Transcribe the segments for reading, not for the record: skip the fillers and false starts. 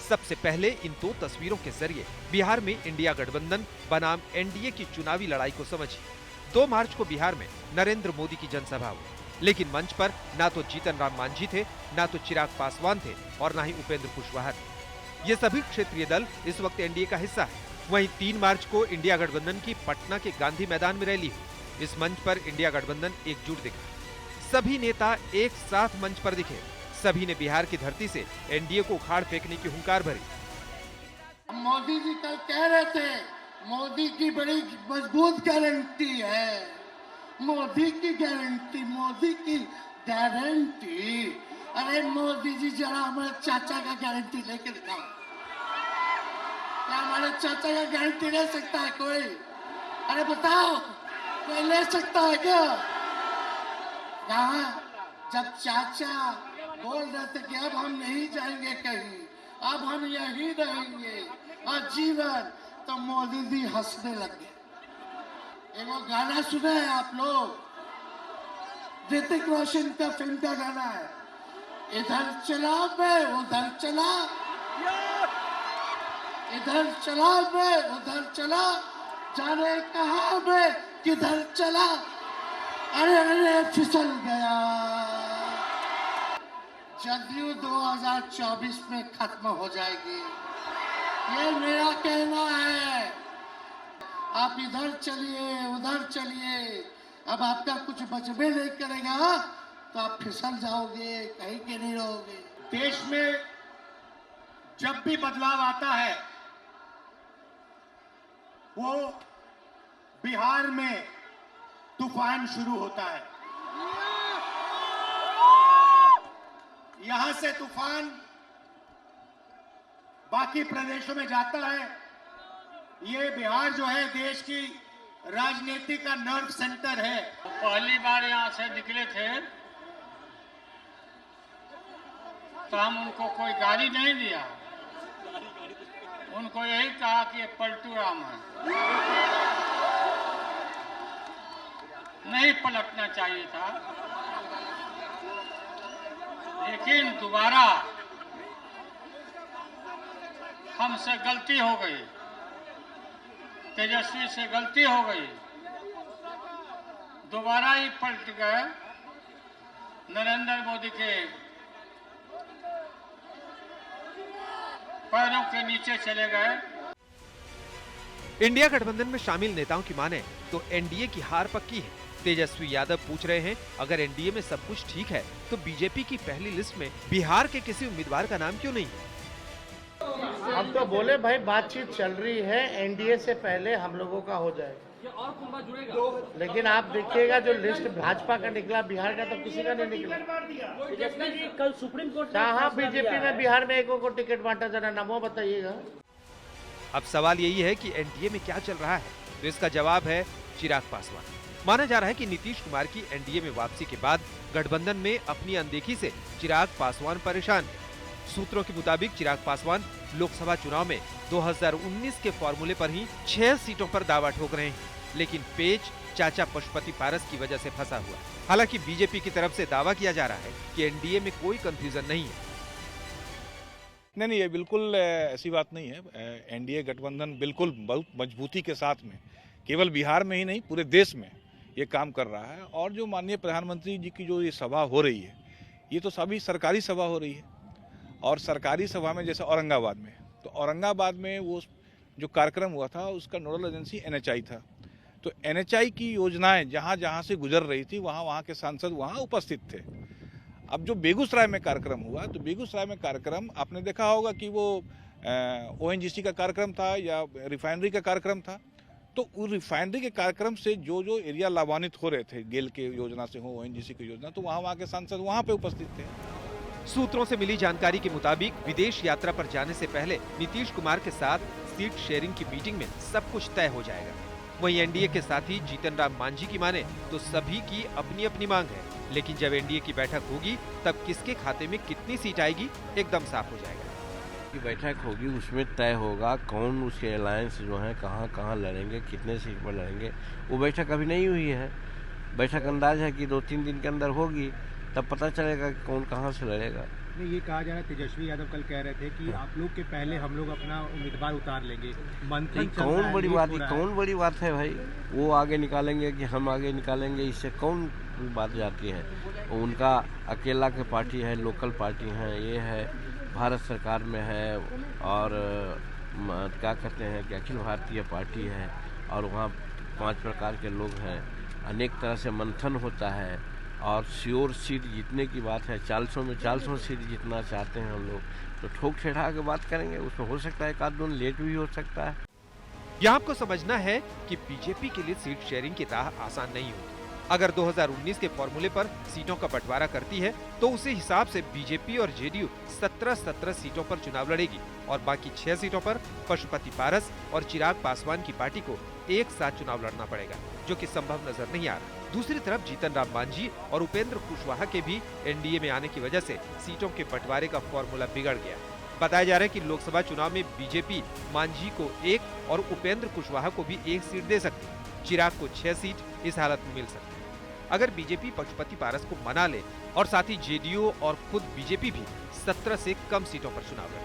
सबसे पहले इन दो तस्वीरों के जरिए बिहार में इंडिया गठबंधन बनाम एनडीए की चुनावी लड़ाई को समझिए। 2 मार्च को बिहार में नरेंद्र मोदी की जनसभा हुई, लेकिन मंच पर ना तो जीतन राम मांझी थे, ना तो चिराग पासवान थे और ना ही उपेंद्र कुशवाहा थे। ये सभी क्षेत्रीय दल इस वक्त एनडीए का हिस्सा है। वहीं 3 मार्च को इंडिया गठबंधन की पटना के गांधी मैदान में रैली हुई। इस मंच पर इंडिया गठबंधन एकजुट दिखा। सभी नेता एक साथ मंच पर दिखे। सभी ने बिहार की धरती से एनडीए को उखाड़ फेंकने की हुंकार भरी। मोदी जी कल कह रहे थे मोदी की बड़ी मजबूत गारंटी है, मोदी की गारंटी, मोदी की गारंटी। अरे मोदी जी जरा हमारे चाचा का गारंटी लेके दिखाओ। क्या हमारे चाचा का गारंटी ले सकता है कोई? अरे बताओ, कोई ले सकता है क्या? कहा जब चाचा बोल रहे थे कि अब हम नहीं जाएंगे कहीं, अब हम यही रहेंगे आजीवन, तो मोदी जी हंसने लगे। एक वो गाना सुना है आप लोग, ऋतिक रोशन का फिल्म का गाना है, इधर चला मैं उधर चला, इधर चला मैं उधर चला, जाने कहा मैं किधर चला, अरे अरे फिसल गया। जदयू 2024 में खत्म हो जाएगी, ये मेरा कहना है। आप इधर चलिए उधर चलिए, अब आपका कुछ बचबे नहीं करेगा तो आप फिसल जाओगे, कहीं के नहीं रहोगे। देश में जब भी बदलाव आता है वो बिहार में तूफान शुरू होता है। यहां से तूफान बाकी प्रदेशों में जाता है। ये बिहार जो है देश की राजनीति का नर्व सेंटर है। पहली बार यहां से निकले थे तो हम उनको कोई गाली नहीं दिया, उनको यही कहा कि ये पलटू राम है, नहीं पलटना चाहिए था। लेकिन दोबारा हमसे गलती हो गई, तेजस्वी से गलती हो गई, दोबारा ही पलट गए, नरेंद्र मोदी के पैरों के नीचे चले गए। इंडिया गठबंधन में शामिल नेताओं की माने तो एनडीए की हार पक्की है। तेजस्वी यादव पूछ रहे हैं, अगर एनडीए में सब कुछ ठीक है तो बीजेपी की पहली लिस्ट में बिहार के किसी उम्मीदवार का नाम क्यों नहीं है? हम तो बोले भाई बातचीत चल रही है, एनडीए से पहले हम लोगों का हो जाएगा। लेकिन आप देखिएगा जो लिस्ट भाजपा का निकला, बिहार का तो किसी का नहीं निकला। कल सुप्रीम कोर्ट कहाँ बीजेपी में बिहार में एक को टिकट बांटा, जरा नामों बताइएगा। अब सवाल यही है कि एनडीए में क्या चल रहा है, तो इसका जवाब है चिराग पासवान। माना जा रहा है कि नीतीश कुमार की एनडीए में वापसी के बाद गठबंधन में अपनी अनदेखी से चिराग पासवान परेशान है। सूत्रों के मुताबिक चिराग पासवान लोकसभा चुनाव में 2019 के फॉर्मूले पर ही 6 सीटों पर दावा ठोक रहे हैं, लेकिन पेच चाचा पशुपति पारस की वजह से फंसा हुआ। हालांकि बीजेपी की तरफ से दावा किया जा रहा है कि एनडीए में कोई कंफ्यूजन नहीं है। नहीं, ये बिल्कुल ऐसी बात नहीं है। एनडीए गठबंधन बिल्कुल बहुत मजबूती के साथ में केवल बिहार में ही नहीं पूरे देश में ये काम कर रहा है। और जो माननीय प्रधानमंत्री जी की जो ये सभा हो रही है, ये तो सभी सरकारी सभा हो रही है। और सरकारी सभा में जैसे औरंगाबाद में, तो औरंगाबाद में वो जो कार्यक्रम हुआ था उसका नोडल एजेंसी एनएचआई था। तो एनएचआई की योजनाएं जहाँ जहाँ से गुजर रही थी वहाँ के सांसद वहाँ उपस्थित थे। अब जो बेगूसराय में कार्यक्रम हुआ, तो बेगूसराय में कार्यक्रम आपने देखा होगा कि वो ओएनजीसी का कार्यक्रम था या रिफाइनरी का कार्यक्रम था। तो उस रिफाइनरी के कार्यक्रम से जो जो एरिया लाभान्वित हो रहे थे, गेल के योजना से हो, ओएनजीसी की योजना, तो वहाँ के सांसद वहाँ पे उपस्थित थे। सूत्रों से मिली जानकारी के मुताबिक विदेश यात्रा पर जाने से पहले नीतीश कुमार के साथ सीट शेयरिंग की मीटिंग में सब कुछ तय हो जाएगा। वहीं एनडीए के साथी जीतन राम मांझी की माने तो सभी की अपनी अपनी मांग है, लेकिन जब एनडीए की बैठक होगी तब किसके खाते में कितनी सीट आएगी एकदम साफ हो जाएगा। की बैठक होगी उसमें तय होगा कौन उसके अलायंस जो है कहाँ कहाँ लड़ेंगे, कितने सीट पर लड़ेंगे। वो बैठक अभी नहीं हुई है। बैठक अंदाज है कि 2-3 दिन के अंदर होगी, तब पता चलेगा कि कौन कहाँ से लड़ेगा। नहीं, ये कहा जा रहा है, तेजस्वी यादव कल कह रहे थे कि आप लोग के पहले हम लोग अपना उम्मीदवार उतार लेंगे। मंथन चल रहा है, कौन बड़ी लीक बात हो रहा है। कौन बड़ी बात है भाई? वो आगे निकालेंगे कि हम आगे निकालेंगे, इससे कौन बात जाती है? उनका अकेला के पार्टी है, लोकल पार्टी है, ये है भारत सरकार में है और क्या कहते हैं कि अखिल भारतीय पार्टी है और वहाँ 5 प्रकार के लोग हैं, अनेक तरह से मंथन होता है और श्योर सीट जीतने की बात है। 400 में 400 सीट जीतना चाहते हैं हम लोग, तो ठोक ठेठा के बात करेंगे, उसमें हो सकता है एक आध दो लेट भी हो सकता है। यहाँ आपको समझना है कि बीजेपी के लिए सीट शेयरिंग की राह आसान नहीं होती। अगर 2019 के फॉर्मूले पर सीटों का बंटवारा करती है तो उसी हिसाब से बीजेपी और जेडीयू 17 सीटों पर चुनाव लड़ेगी और बाकी 6 सीटों पर पशुपति पारस और चिराग पासवान की पार्टी को एक साथ चुनाव लड़ना पड़ेगा, जो कि संभव नजर नहीं आ रहा। दूसरी तरफ जीतन राम मांझी और उपेंद्र कुशवाहा के भी एनडीए में आने की वजह से सीटों के बंटवारे का फॉर्मूला बिगड़ गया। बताया जा रहा है कि लोकसभा चुनाव में बीजेपी मांझी को 1 और उपेंद्र कुशवाहा को भी 1 सीट दे सकती है। चिराग को 6 सीट इस हालत में मिल सकती है अगर बीजेपी पशुपति पारस को मना ले और साथ ही जेडीयू और खुद बीजेपी भी 17 से कम सीटों पर चुनाव लड़े।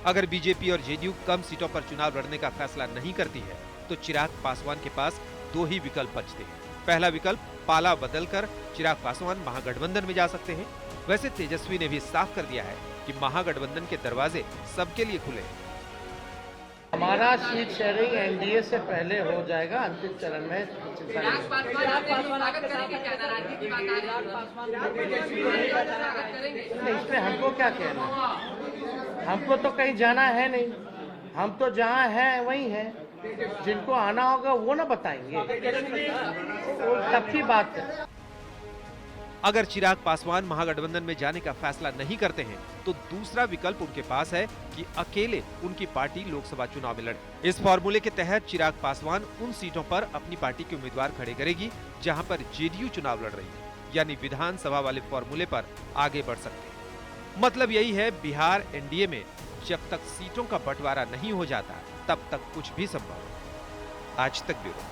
अगर बीजेपी और जेडीयू कम सीटों पर चुनाव लड़ने का फैसला नहीं करती है तो चिराग पासवान के पास 2 ही विकल्प बचते हैं। पहला विकल्प पाला बदलकर चिराग पासवान महागठबंधन में जा सकते हैं। वैसे तेजस्वी ने भी साफ कर दिया है कि महागठबंधन के दरवाजे सबके लिए खुले हैं। हमारा सीट शेयरिंग एनडीए से पहले हो जाएगा अंतिम चरण में। इसमें हमको क्या कहना है? हमको तो कहीं जाना है नहीं, हम तो जहाँ हैं वहीं हैं। जिनको आना होगा वो ना बताएंगे, वो तब की बात है। अगर चिराग पासवान महागठबंधन में जाने का फैसला नहीं करते हैं तो दूसरा विकल्प उनके पास है कि अकेले उनकी पार्टी लोकसभा चुनाव में लड़े। इस फॉर्मूले के तहत चिराग पासवान उन सीटों पर अपनी पार्टी के उम्मीदवार खड़े करेगी जहां पर जेडीयू चुनाव लड़ रही है, यानी विधानसभा वाले फॉर्मूले पर आगे बढ़ सकते हैं। मतलब यही है, बिहार एनडीए में जब तक सीटों का बंटवारा नहीं हो जाता तब तक कुछ भी संभव है। आज तक ब्यूरो।